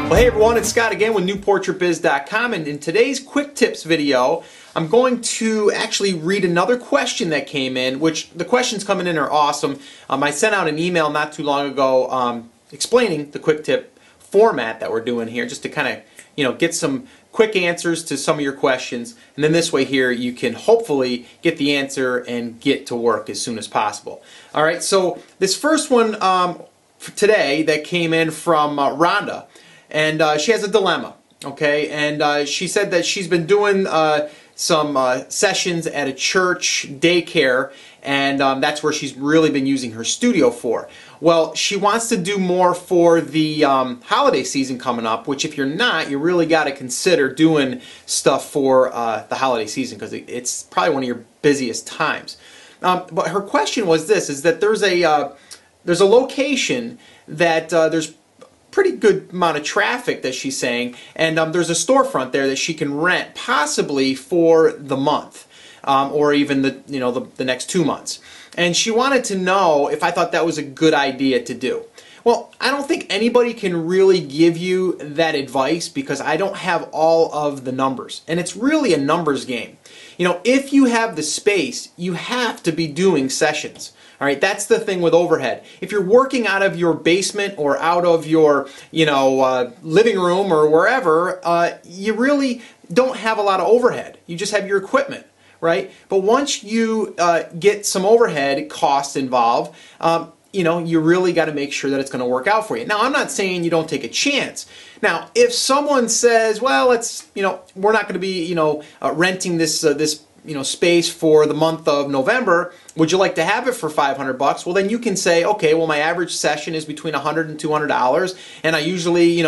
Well, hey everyone, it's Scott again with newportraitbiz.com, and in today's quick tips video, I'm going to actually read another question that came in, which the questions coming in are awesome. I sent out an email not too long ago explaining the quick tip format that we're doing here, just to kind of, get some quick answers to some of your questions, and then this way here you can hopefully get the answer and get to work as soon as possible. All right, so this first one for today that came in from Rhonda. And she has a dilemma, okay? And she said that she's been doing some sessions at a church daycare, and that's where she's really been using her studio for. Well, she wants to do more for the holiday season coming up, which if you're not, you really got to consider doing stuff for the holiday season, because it's probably one of your busiest times. But her question was this, is that there's a location that there's pretty good amount of traffic that she's saying, and there's a storefront there that she can rent possibly for the month or even the next 2 months. And she wanted to know if I thought that was a good idea to do. Well, I don't think anybody can really give you that advice because I don't have all of the numbers, and it's really a numbers game. If you have the space, you have to be doing sessions. All right, that's the thing with overhead. If you're working out of your basement or out of your, living room or wherever, you really don't have a lot of overhead. You just have your equipment, right? But once you get some overhead costs involved, you really got to make sure that it's going to work out for you. Now, I'm not saying you don't take a chance. Now, if someone says, well, we're not going to be, renting this space for the month of November, would you like to have it for $500? Well, then you can say, okay, well, my average session is between $100 and $200, and I usually,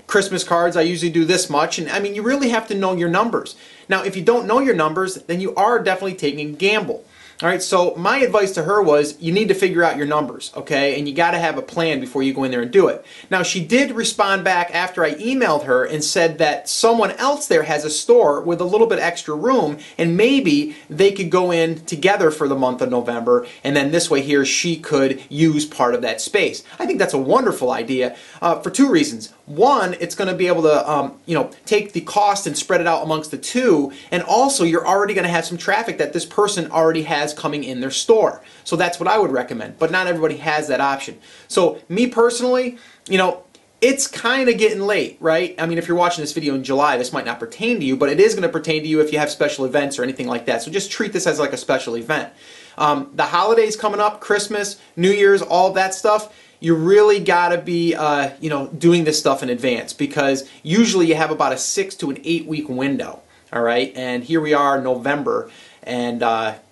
Christmas cards, I usually do this much. And I mean, you really have to know your numbers. Now, if you don't know your numbers, then you are definitely taking a gamble. All right, so my advice to her was you need to figure out your numbers, okay? And you got to have a plan before you go in there and do it. Now, she did respond back after I emailed her and said that someone else there has a store with a little bit extra room, and maybe they could go in together for the month of November, and then this way here she could use part of that space. I think that's a wonderful idea for two reasons. One, it's going to be able to take the cost and spread it out amongst the two, and also you're already going to have some traffic that this person already has coming in their store. So that's what I would recommend, but not everybody has that option. So me personally, it's kind of getting late, right? I mean, if you're watching this video in July, this might not pertain to you, but it is going to pertain to you if you have special events or anything like that. So just treat this as like a special event. The holidays coming up, Christmas, New Year's, all that stuff, you really got to be doing this stuff in advance, because usually you have about a 6 to an 8 week window. All right, and here we are, November, and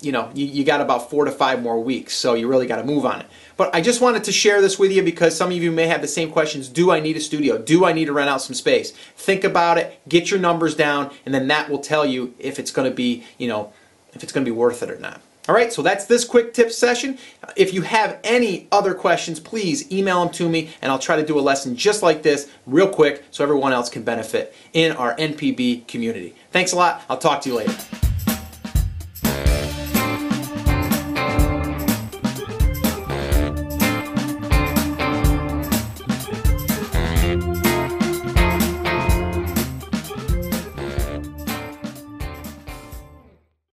you got about 4 to 5 more weeks, so you really got to move on it. But I just wanted to share this with you because some of you may have the same questions. Do I need a studio? Do I need to rent out some space? Think about it, get your numbers down, and then that will tell you if it's going to be, if it's going to be worth it or not. All right, so that's this quick tip session. If you have any other questions, please email them to me, and I'll try to do a lesson just like this real quick so everyone else can benefit in our NPB community. Thanks a lot. I'll talk to you later.